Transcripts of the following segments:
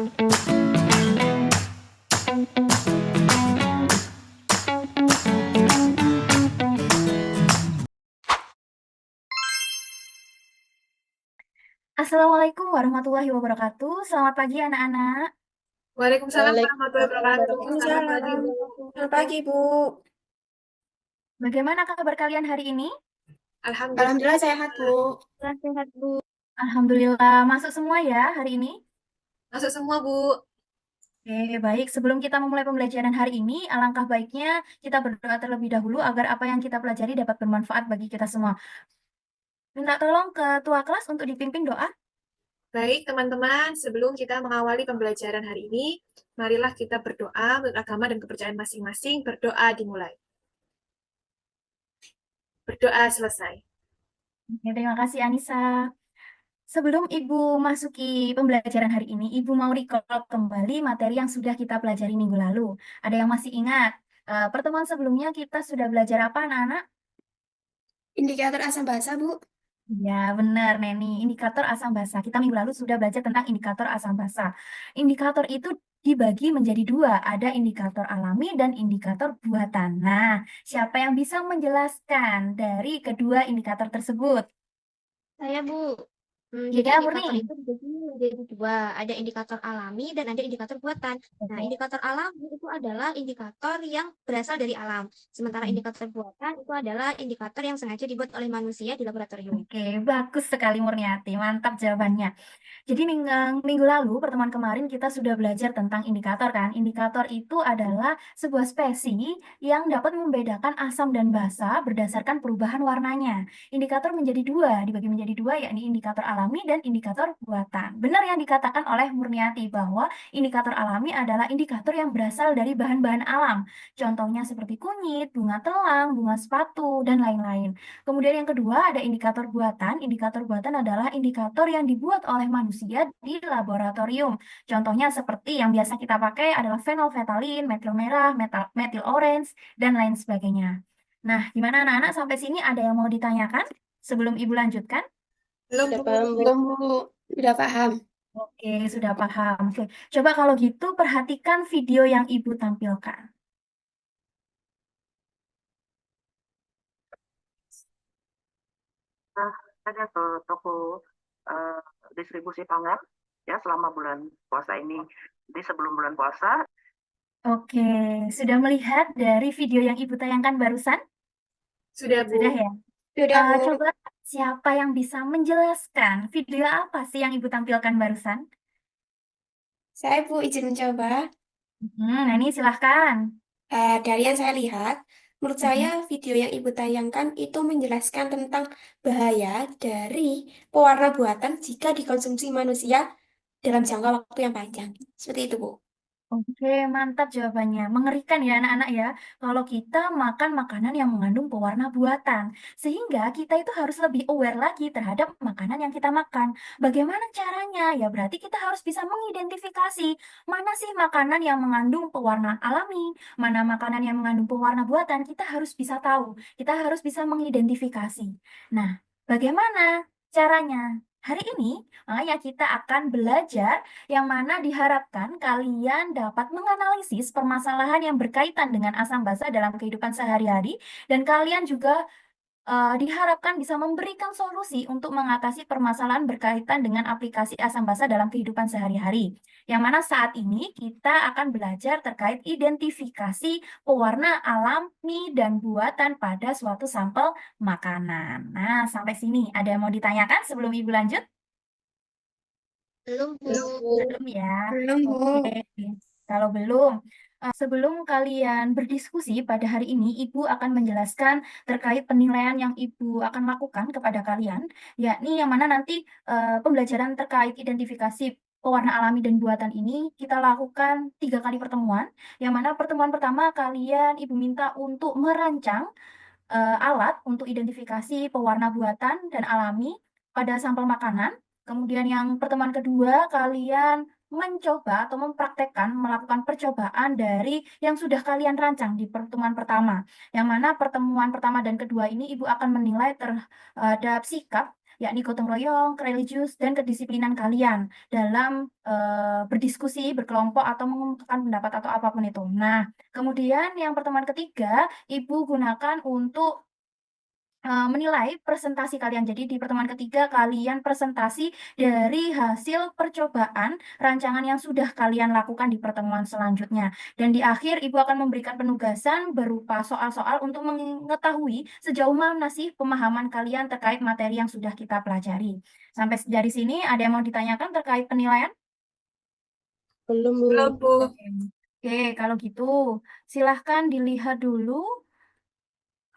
Assalamualaikum warahmatullahi wabarakatuh. Selamat pagi anak-anak. Waalaikumsalam warahmatullahi Waalaikumsalam wabarakatuh. Selamat warahmatullahi pagi, Waalaikumsalam. Bu. Selamat pagi, Bu. Bagaimana kabar kalian hari ini? Alhamdulillah. Alhamdulillah sehat, Bu. Sehat, Bu. Alhamdulillah masuk semua ya hari ini. Masuk semua, Bu. Oke, baik. Sebelum kita memulai pembelajaran hari ini, alangkah baiknya kita berdoa terlebih dahulu agar apa yang kita pelajari dapat bermanfaat bagi kita semua. Minta tolong ketua kelas untuk dipimpin doa. Baik, teman-teman, sebelum kita mengawali pembelajaran hari ini, marilah kita berdoa menurut agama dan kepercayaan masing-masing. Berdoa dimulai. Berdoa selesai. Oke, terima kasih Anissa. Sebelum Ibu masuki pembelajaran hari ini, Ibu mau recall kembali materi yang sudah kita pelajari minggu lalu. Ada yang masih ingat? Pertemuan sebelumnya kita sudah belajar apa, anak-anak? Indikator asam basa, Bu. Ya, benar, Neni. Indikator asam basa. Kita minggu lalu sudah belajar tentang indikator asam basa. Indikator itu dibagi menjadi dua. Ada indikator alami dan indikator buatan. Nah, siapa yang bisa menjelaskan dari kedua indikator tersebut? Saya, Bu. Ya, Jadi Murni. indikator itu dibagi menjadi dua, ada indikator alami dan ada indikator buatan. Nah, Oke. indikator alami itu adalah indikator yang berasal dari alam, sementara indikator buatan itu adalah indikator yang sengaja dibuat oleh manusia di laboratorium. Oke, bagus sekali Murniati. Mantap jawabannya. Jadi minggu lalu, pertemuan kemarin kita sudah belajar tentang indikator kan. Indikator itu adalah sebuah spesi yang dapat membedakan asam dan basa berdasarkan perubahan warnanya. Indikator menjadi dua, dibagi menjadi dua, yakni indikator alami dan indikator buatan. Benar yang dikatakan oleh Murniati bahwa indikator alami adalah indikator yang berasal dari bahan-bahan alam. Contohnya seperti kunyit, bunga telang, bunga sepatu, dan lain-lain. Kemudian yang kedua ada indikator buatan. Indikator buatan adalah indikator yang dibuat oleh manusia di laboratorium. Contohnya seperti yang biasa kita pakai adalah fenolfetalin, metil merah, metil orange, dan lain sebagainya. Nah, gimana anak-anak sampai sini ada yang mau ditanyakan sebelum Ibu lanjutkan? Belum, Sudah Bu. paham, Bu. Belum, Bu. Sudah paham. Oke, sudah paham. Oke, coba kalau gitu perhatikan video yang Ibu tampilkan. Ada ke toko eh, distribusi pangan ya selama bulan puasa ini. Jadi sebelum bulan puasa. Oke, sudah melihat dari video yang Ibu tayangkan barusan? Sudah, Bu. Sudah ya? Sudah, Bu. Coba siapa yang bisa menjelaskan video apa sih yang Ibu tampilkan barusan? Saya, Bu, izin mencoba. Nah ini silahkan. Dari yang saya lihat, menurut saya Mhm. video yang Ibu tayangkan itu menjelaskan tentang bahaya dari pewarna buatan jika dikonsumsi manusia dalam jangka waktu yang panjang. Seperti itu, Bu. Oke, mantap jawabannya. Mengerikan ya anak-anak ya, kalau kita makan makanan yang mengandung pewarna buatan. Sehingga kita itu harus lebih aware lagi terhadap makanan yang kita makan. Bagaimana caranya? Ya berarti kita harus bisa mengidentifikasi mana sih makanan yang mengandung pewarna alami, mana makanan yang mengandung pewarna buatan. Kita harus bisa tahu, kita harus bisa mengidentifikasi. Nah, bagaimana caranya? Hari ini, makanya kita akan belajar yang mana diharapkan kalian dapat menganalisis permasalahan yang berkaitan dengan asam basa dalam kehidupan sehari-hari, dan kalian juga diharapkan bisa memberikan solusi untuk mengatasi permasalahan berkaitan dengan aplikasi asam basa dalam kehidupan sehari-hari. Yang mana saat ini kita akan belajar terkait identifikasi pewarna alami dan buatan pada suatu sampel makanan. Nah, sampai sini ada yang mau ditanyakan sebelum Ibu lanjut? Belum, Bu. Belum ya. Belum, Bu. Oke. Kalau belum, sebelum kalian berdiskusi pada hari ini, Ibu akan menjelaskan terkait penilaian yang Ibu akan lakukan kepada kalian, yakni yang mana nanti pembelajaran terkait identifikasi pewarna alami dan buatan ini kita lakukan 3 kali pertemuan, yang mana pertemuan pertama kalian Ibu minta untuk merancang alat untuk identifikasi pewarna buatan dan alami pada sampel makanan. Kemudian yang pertemuan kedua, kalian mencoba atau mempraktekkan melakukan percobaan dari yang sudah kalian rancang di pertemuan pertama. Yang mana pertemuan pertama dan kedua ini Ibu akan menilai terhadap sikap yakni gotong royong, religius, dan kedisiplinan kalian dalam berdiskusi, berkelompok, atau mengungkapkan pendapat atau apapun itu. Nah, kemudian yang pertemuan ketiga, Ibu gunakan untuk menilai presentasi kalian. Jadi di pertemuan ketiga kalian presentasi dari hasil percobaan rancangan yang sudah kalian lakukan di pertemuan selanjutnya. Dan di akhir Ibu akan memberikan penugasan berupa soal-soal untuk mengetahui sejauh mana sih pemahaman kalian terkait materi yang sudah kita pelajari. Sampai dari sini ada yang mau ditanyakan terkait penilaian? Belum, Bu. Belum, Bu. Oke, kalau gitu silahkan dilihat dulu.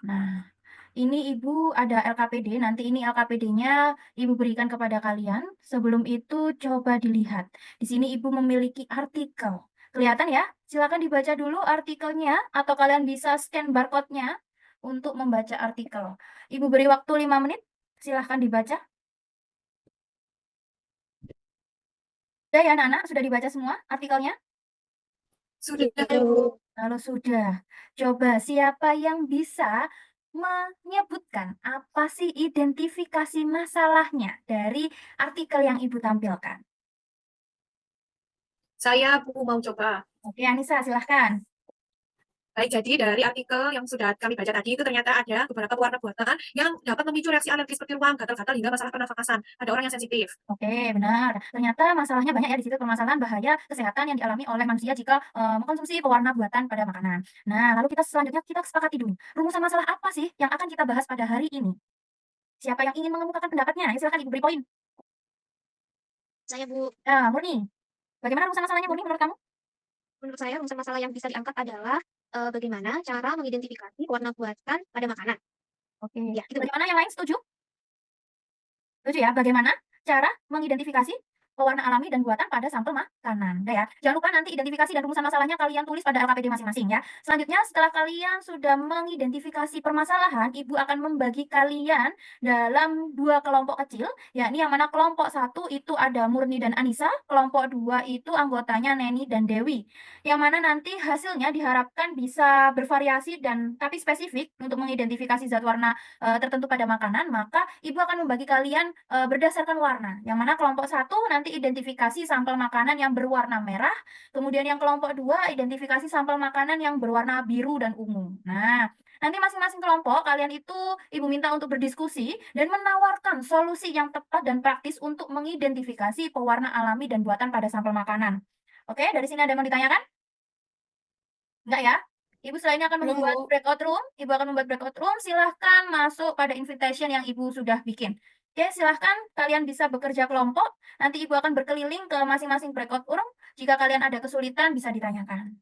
Nah, ini Ibu ada LKPD, nanti ini LKPD-nya Ibu berikan kepada kalian. Sebelum itu coba dilihat. Di sini Ibu memiliki artikel. Kelihatan ya? Silakan dibaca dulu artikelnya atau kalian bisa scan barcode-nya untuk membaca artikel. Ibu beri waktu 5 menit. Silahkan dibaca. Sudah ya anak-anak? Sudah dibaca semua artikelnya? Sudah, Sudah, Bu. Bu. Kalau sudah, coba siapa yang bisa menyebutkan apa sih identifikasi masalahnya dari artikel yang Ibu tampilkan? Saya, Bu, mau coba. Oke, Anissa, silahkan. Baik, jadi dari artikel yang sudah kami baca tadi itu ternyata ada beberapa pewarna buatan yang dapat memicu reaksi alergi seperti ruam, gatal-gatal, hingga masalah pernafasan pada orang yang sensitif. Oke, benar. Ternyata masalahnya banyak ya di situ, permasalahan bahaya kesehatan yang dialami oleh manusia jika mengkonsumsi pewarna buatan pada makanan. Nah, lalu kita selanjutnya kita sepakati dulu. Rumusan masalah apa sih yang akan kita bahas pada hari ini? Siapa yang ingin mengemukakan pendapatnya? Ayo silakan Ibu beri poin. Saya, Bu. Nah, Murni. Bagaimana rumusan masalahnya, Murni, menurut kamu? Menurut saya, rumusan masalah yang bisa diangkat adalah bagaimana cara mengidentifikasi warna buatan pada makanan. Oke. Ya, itu, Bu. Bagaimana yang lain setuju? Setuju ya? Bagaimana cara mengidentifikasi pewarna alami dan buatan pada sampel makanan? Udah ya. Jangan lupa nanti identifikasi dan rumusan masalahnya kalian tulis pada LKPD masing-masing ya. Selanjutnya, setelah kalian sudah mengidentifikasi permasalahan, Ibu akan membagi kalian dalam 2 kelompok kecil, yakni yang mana kelompok 1 itu ada Murni dan Anissa, kelompok 2 itu anggotanya Neni dan Dewi. Yang mana nanti hasilnya diharapkan bisa bervariasi dan tapi spesifik untuk mengidentifikasi zat warna tertentu pada makanan, maka Ibu akan membagi kalian berdasarkan warna. Yang mana kelompok 1 nanti identifikasi sampel makanan yang berwarna merah, kemudian yang kelompok 2 identifikasi sampel makanan yang berwarna biru dan ungu. Nah, nanti masing-masing kelompok kalian itu Ibu minta untuk berdiskusi dan menawarkan solusi yang tepat dan praktis untuk mengidentifikasi pewarna alami dan buatan pada sampel makanan. Oke, dari sini ada yang mau ditanyakan? Enggak ya? Ibu selainnya akan Belum, membuat Bu. breakout room. Ibu akan membuat breakout room. Silahkan masuk pada invitation yang Ibu sudah bikin. Oke, silahkan kalian bisa bekerja kelompok. Nanti Ibu akan berkeliling ke masing-masing breakout room. Jika kalian ada kesulitan, bisa ditanyakan.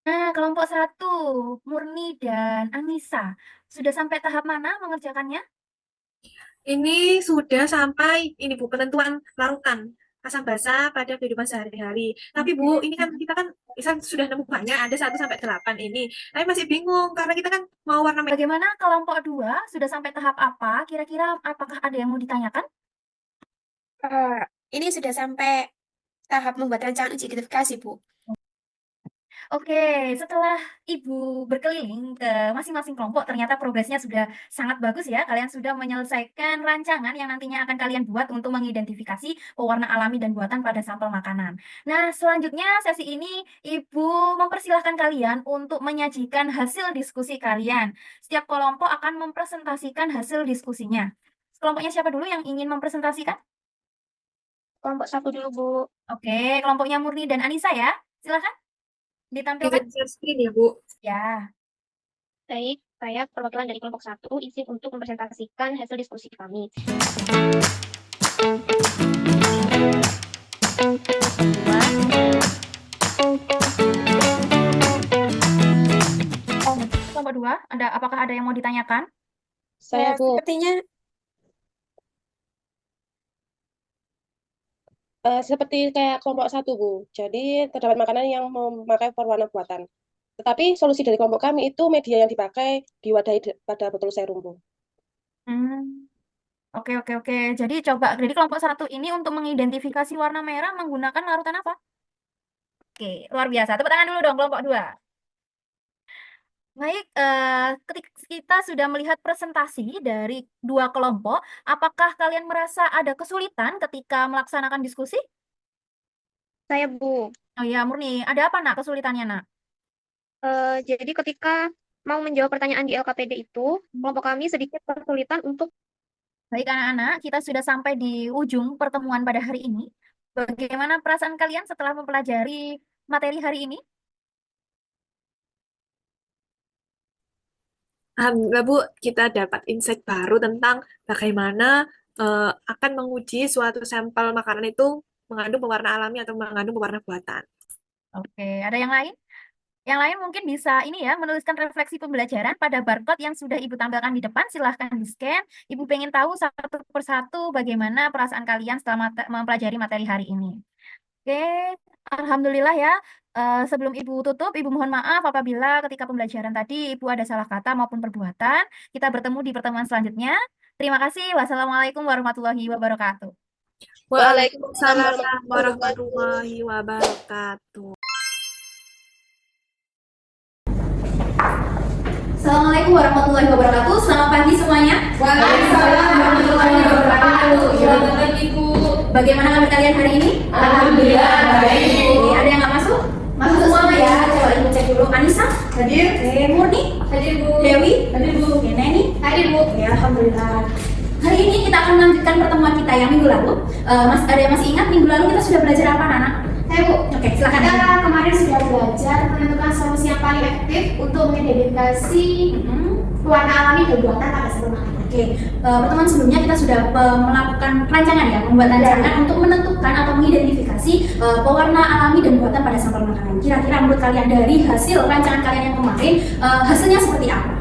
Nah, kelompok 1, Murni dan Anissa. Sudah sampai tahap mana mengerjakannya? Ini sudah sampai ini, Bu, penentuan larutan asam basa pada kehidupan sehari-hari. Tapi, Bu, ini kan kita kan sudah nemu banyak, ada 1 sampai 8 ini. Tapi masih bingung karena kita kan mau warna merah. Bagaimana kelompok 2? Sudah sampai tahap apa? Kira-kira apakah ada yang mau ditanyakan? Ini sudah sampai tahap membuat rancangan uji identifikasi, Bu. Oke, setelah Ibu berkeliling ke masing-masing kelompok, ternyata progresnya sudah sangat bagus ya. Kalian sudah menyelesaikan rancangan yang nantinya akan kalian buat untuk mengidentifikasi pewarna alami dan buatan pada sampel makanan. Nah, selanjutnya sesi ini Ibu mempersilahkan kalian untuk menyajikan hasil diskusi kalian. Setiap kelompok akan mempresentasikan hasil diskusinya. Kelompoknya siapa dulu yang ingin mempresentasikan? Kelompok 1 dulu, Bu. Oke, kelompoknya Murni dan Anissa ya. Silakan ditampilkan. Dengan share screen ya, Bu. Ya. Baik, saya perwakilan dari kelompok 1 izin untuk mempresentasikan hasil diskusi kami. Kelompok 2, apakah ada yang mau ditanyakan? Saya, Bu. Sepertinya Seperti kayak kelompok 1, Bu. Jadi, terdapat makanan yang memakai pewarna buatan. Tetapi solusi dari kelompok kami itu media yang dipakai diwadahi pada botol serum, Bu. Hmm. Oke, oke, oke. Jadi kelompok 1 ini untuk mengidentifikasi warna merah menggunakan larutan apa? Oke, luar biasa. Tepuk tangan dulu dong kelompok 2. Baik, ketika kita sudah melihat presentasi dari dua kelompok, apakah kalian merasa ada kesulitan ketika melaksanakan diskusi? Saya, Bu. Oh ya, Murni, ada apa nak kesulitannya nak? Jadi ketika mau menjawab pertanyaan di LKPD itu, kelompok kami sedikit kesulitan untuk Baik anak-anak, kita sudah sampai di ujung pertemuan pada hari ini. Bagaimana perasaan kalian setelah mempelajari materi hari ini? Alhamdulillah Bu, kita dapat insight baru tentang bagaimana akan menguji suatu sampel makanan itu mengandung pewarna alami atau mengandung pewarna buatan. Oke, ada yang lain? Yang lain mungkin bisa ini ya, menuliskan refleksi pembelajaran pada barcode yang sudah Ibu tampilkan di depan. Silahkan di-scan. Ibu pengen tahu satu persatu bagaimana perasaan kalian setelah mempelajari materi hari ini. Oke, Alhamdulillah ya. Sebelum Ibu tutup, Ibu mohon maaf apabila ketika pembelajaran tadi Ibu ada salah kata maupun perbuatan. Kita bertemu di pertemuan selanjutnya. Terima kasih. Wassalamualaikum warahmatullahi wabarakatuh. Waalaikumsalam warahmatullahi wabarakatuh. Assalamualaikum warahmatullahi wabarakatuh. Selamat pagi semuanya. Waalaikumsalam warahmatullahi wabarakatuh. Selamat pagi, Bu. Bagaimana kabar kalian hari ini? Alhamdulillah baik, Bu. Oke, ada yang nggak masuk? Masuk semua semua ya. ya. Coba Ibu cek dulu. Anissa? Hadir. Oke, Murni? Hadir, Bu. Dewi? Hadir, Bu. Oke, Neni? Hadir, Bu. Oke, Alhamdulillah. Hari ini kita akan melanjutkan pertemuan kita yang minggu lalu. Ada yang masih ingat minggu lalu kita sudah belajar apa, Nana? Saya, Bu. Oke, silakan. Kita kemarin sudah belajar menentukan solusi yang paling efektif untuk mengidentifikasi warna alami dan buatan pada sampel makanan. Oke, pertemuan sebelumnya kita sudah melakukan rancangan ya, membuat rancangan untuk menentukan atau mengidentifikasi pewarna alami dan buatan pada sampel makanan. Kira-kira menurut kalian dari hasil rancangan kalian yang kemarin, hasilnya seperti apa?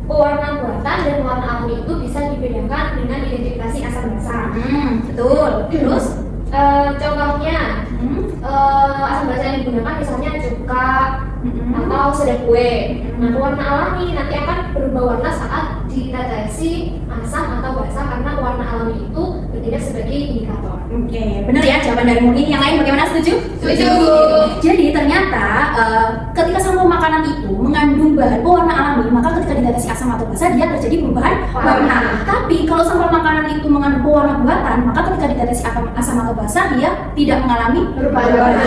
Pewarna buatan dan warna alami itu bisa dibedakan dengan identifikasi asam basa. Betul. Terus? Contohnya, asam basa yang digunakan misalnya cuka atau sedap kue. Nah, warna alami nanti akan berubah warna saat dideteksi asam atau basa karena warna alami itu bertindak sebagai indikator. Oke, benar ya jawaban dari Murni. Yang lain bagaimana, setuju? Setuju. Jadi ternyata ketika sampel makanan itu mengandung bahan pewarna alami, maka ketika dideteksi asam atau basa dia terjadi perubahan warna. Tapi kalau sampel makanan itu mengandung pewarna buatan, maka ketika dideteksi asam atau basa dia tidak mengalami Perubahan warna.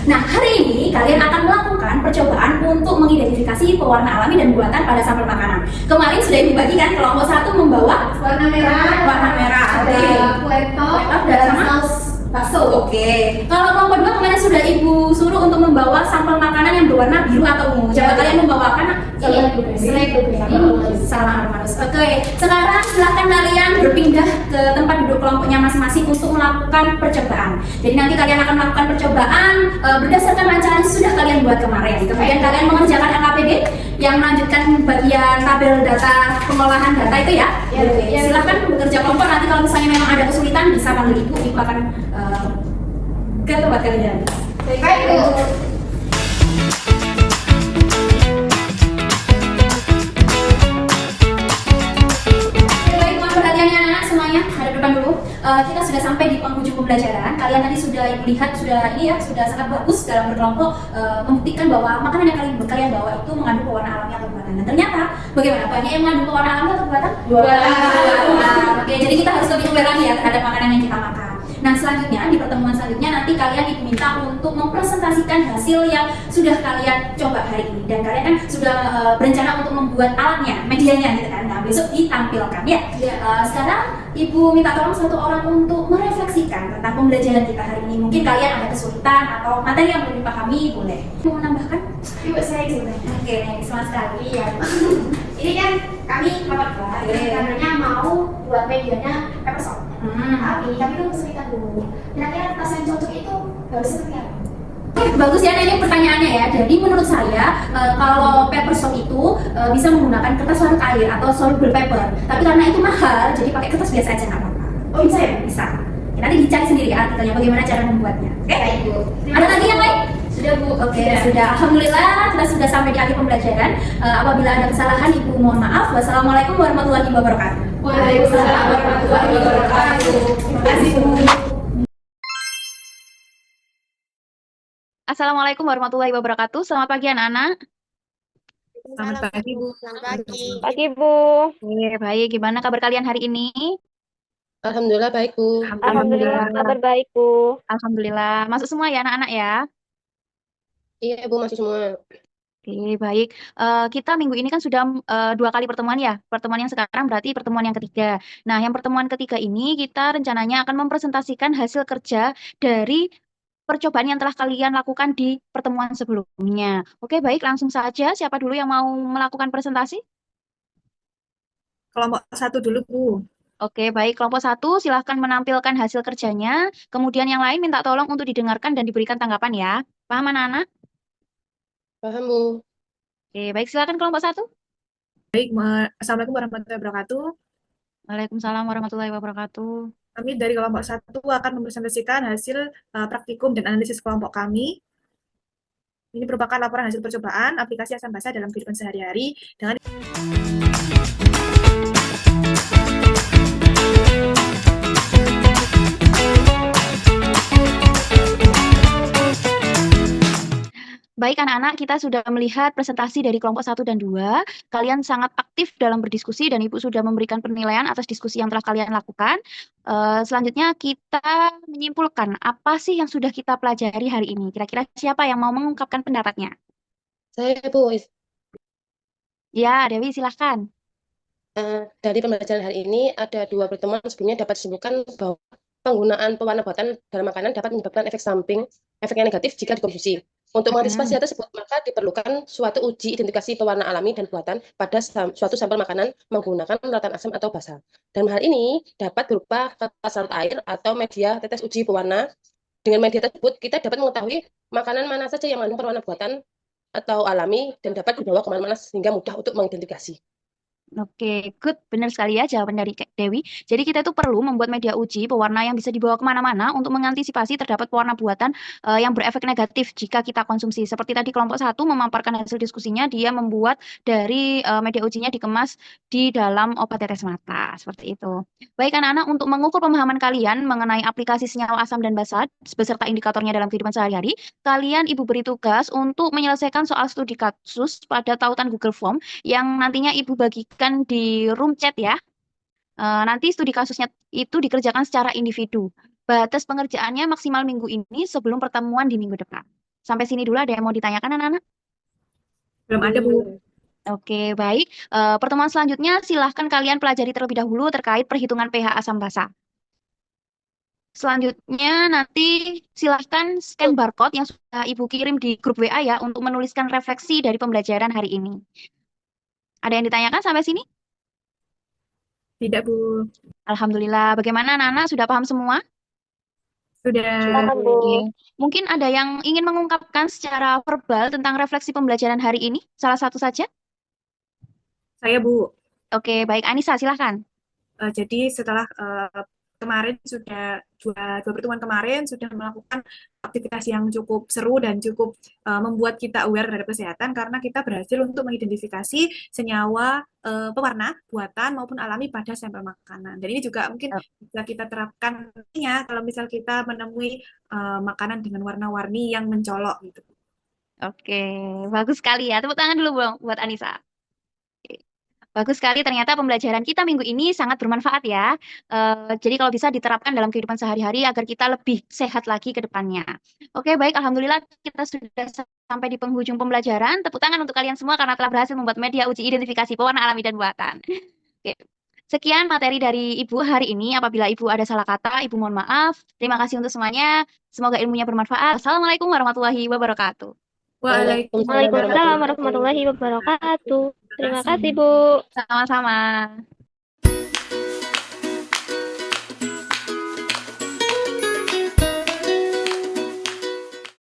Nah, hari ini kalian akan melakukan percobaan untuk mengidentifikasi pewarna alami dan buatan pada sampel makanan. Kemarin sudah Ibu bagikan, kelompok 1 membawa Warna merah. warna merah. Ada kue top dan sama saus bakso. Oke. Kalau kelompok 2 kemarin sudah Ibu suruh untuk membawa sampel makanan yang berwarna biru atau ungu. Coba kalian membawakan Selai blueberry. salah harus. Oke. Sekarang silakan kalian berpindah ke tempat duduk kelompoknya masing-masing untuk melakukan percobaan. Jadi nanti kalian akan melakukan percobaan berdasarkan rancangan yang sudah kalian buat kemarin. Kemudian kalian mengerjakan LKPD yang melanjutkan bagian tabel data pengolahan data itu ya. Oke. Silakan bekerja kelompok. Nanti kalau misalnya memang ada kesulitan bisa panggil Ibu akan ke tempat kalian. Baik, Bu. Baik, mohon perhatiannya anak-anak semuanya. Hadap depan dulu. Kita sudah sampai di penghujung pembelajaran. Kalian tadi sudah Ibu lihat sudah ini ya, sudah sangat bagus dalam berkelompok membuktikan bahwa makanan yang kalian bawa itu mengandung pewarna alami atau buatan. Dan ternyata bagaimana? Banyak yang mengandung pewarna alami atau buatan? Oke, jadi kita harus lebih aware lagi ya terhadap makanan yang kita makan. Nah, selanjutnya di pertemuan selanjutnya nanti kalian diminta untuk mempresentasikan hasil yang sudah kalian coba hari ini, dan kalian kan sudah berencana untuk membuat alatnya, medianya gitu kan. Nah, besok ditampilkan ya. Sekarang Ibu minta tolong satu orang untuk merefleksikan tentang pembelajaran kita hari ini. Mungkin kalian ada kesulitan atau materi yang belum dipahami, boleh. Mau menambahkan? Ibu saya juga. Oke, sama sekali ya. Ini kan kami rapat karena mau buat medianya paper soft. Tapi itu kesulitan dulu. Kira-kira tas yang cocok itu harus seperti apa? Bagus ya, nah ini pertanyaannya ya. Jadi menurut saya kalau paper soap itu bisa menggunakan kertas larut air atau soluble paper. Tapi karena itu mahal, jadi pakai kertas biasa aja nggak apa-apa. Oh, bisa ya? Bisa. Ya, nanti dicari sendiri ya artikelnya bagaimana cara membuatnya. Oke? Baik, Bu. Ada lagi yang lain? Sudah, Bu. Oke, sudah. Alhamdulillah kita sudah sampai di akhir pembelajaran. Apabila ada kesalahan, Ibu mohon maaf. Wassalamualaikum warahmatullahi wabarakatuh. Waalaikumsalam warahmatullahi wabarakatuh. Terima kasih, Bu. Assalamualaikum warahmatullahi wabarakatuh. Selamat pagi anak-anak. Selamat Waalaikumsalam, pagi, Bu. Bu. Selamat pagi. Pagi, Bu. Oke, baik. Gimana kabar kalian hari ini? Alhamdulillah baik, Bu. Alhamdulillah Alhamdulillah. kabar baik, Bu. Alhamdulillah. Masuk semua ya anak-anak ya? Iya, Bu, masih semua. Oke, baik. Kita minggu ini kan sudah 2 kali pertemuan ya. Pertemuan yang sekarang berarti pertemuan yang ketiga. Nah, yang pertemuan ketiga ini kita rencananya akan mempresentasikan hasil kerja dari percobaan yang telah kalian lakukan di pertemuan sebelumnya. Oke, baik. Langsung saja. Siapa dulu yang mau melakukan presentasi? Kelompok 1 dulu, Bu. Oke, baik. Kelompok 1, silahkan menampilkan hasil kerjanya. Kemudian yang lain minta tolong untuk didengarkan dan diberikan tanggapan ya. Paham anak-anak? Paham, Bu. Oke, baik. Silakan kelompok 1. Baik, Assalamualaikum warahmatullahi wabarakatuh. Waalaikumsalam warahmatullahi wabarakatuh. Kami dari kelompok 1 akan mempresentasikan hasil praktikum dan analisis kelompok kami. Ini merupakan laporan hasil percobaan aplikasi Asam Bahasa dalam kehidupan sehari-hari dengan Baik anak-anak, kita sudah melihat presentasi dari kelompok 1 dan 2. Kalian sangat aktif dalam berdiskusi dan Ibu sudah memberikan penilaian atas diskusi yang telah kalian lakukan. Selanjutnya kita menyimpulkan apa sih yang sudah kita pelajari hari ini. Kira-kira siapa yang mau mengungkapkan pendapatnya? Saya, Bu, Ya, Dewi silahkan. dari pembelajaran hari ini ada 2 pertemuan sebelumnya dapat disimpulkan bahwa penggunaan pewarna buatan dalam makanan dapat menyebabkan efek samping, efek yang negatif jika dikonsumsi. Untuk mengantisipasi hal tersebut, maka diperlukan suatu uji identifikasi pewarna alami dan buatan pada suatu sampel makanan menggunakan larutan asam atau basa. Dan hal ini dapat berupa kertas larut air atau media tetes uji pewarna. Dengan media tersebut, kita dapat mengetahui makanan mana saja yang mengandung pewarna buatan atau alami dan dapat dibawa kemana-mana sehingga mudah untuk mengidentifikasi. Oke, good. Benar sekali ya jawaban dari Dewi. Jadi kita itu perlu membuat media uji pewarna yang bisa dibawa kemana-mana untuk mengantisipasi terdapat pewarna buatan yang berefek negatif jika kita konsumsi. Seperti tadi kelompok 1 memaparkan hasil diskusinya, dia membuat dari media ujinya dikemas di dalam obat tetes mata. Seperti itu. Baik anak-anak, untuk mengukur pemahaman kalian mengenai aplikasi senyawa asam dan basa beserta indikatornya dalam kehidupan sehari-hari, kalian Ibu beri tugas untuk menyelesaikan soal studi kasus pada tautan Google Form yang nantinya Ibu bagikan di room chat ya. Nanti studi kasusnya itu dikerjakan secara individu. Batas pengerjaannya maksimal minggu ini sebelum pertemuan di minggu depan. Sampai sini dulu ada yang mau ditanyakan anak-anak? belum ada, Bu. Oke, baik. Pertemuan selanjutnya silahkan kalian pelajari terlebih dahulu terkait perhitungan pH asam basa. Selanjutnya nanti silahkan scan barcode yang sudah Ibu kirim di grup WA ya untuk menuliskan refleksi dari pembelajaran hari ini. Ada yang ditanyakan sampai sini? Tidak, Bu. Alhamdulillah. Bagaimana anak-anak sudah paham semua? Sudah. Paham, Bu. Oke. Mungkin ada yang ingin mengungkapkan secara verbal tentang refleksi pembelajaran hari ini? Salah satu saja? Saya, Bu. Oke, baik. Anissa, silahkan. Jadi setelah kemarin sudah dua pertemuan kemarin sudah melakukan aktivitas yang cukup seru dan cukup membuat kita aware terhadap kesehatan karena kita berhasil untuk mengidentifikasi senyawa pewarna buatan maupun alami pada sampel makanan. Dan ini juga mungkin bisa kita terapkan ya kalau misal kita menemui makanan dengan warna-warni yang mencolok gitu. Oke, bagus sekali ya. Tepuk tangan dulu buat Anissa. Bagus sekali, ternyata pembelajaran kita minggu ini sangat bermanfaat ya. Jadi kalau bisa diterapkan dalam kehidupan sehari-hari agar kita lebih sehat lagi ke depannya. Oke, baik. Alhamdulillah kita sudah sampai di penghujung pembelajaran. Tepuk tangan untuk kalian semua karena telah berhasil membuat media uji identifikasi pewarna alami dan buatan. Oke. Sekian materi dari Ibu hari ini. Apabila Ibu ada salah kata, Ibu mohon maaf. Terima kasih untuk semuanya. Semoga ilmunya bermanfaat. Assalamualaikum warahmatullahi wabarakatuh. Waalaikumsalam warahmatullahi wabarakatuh. Terima kasih, Bu. Sama-sama.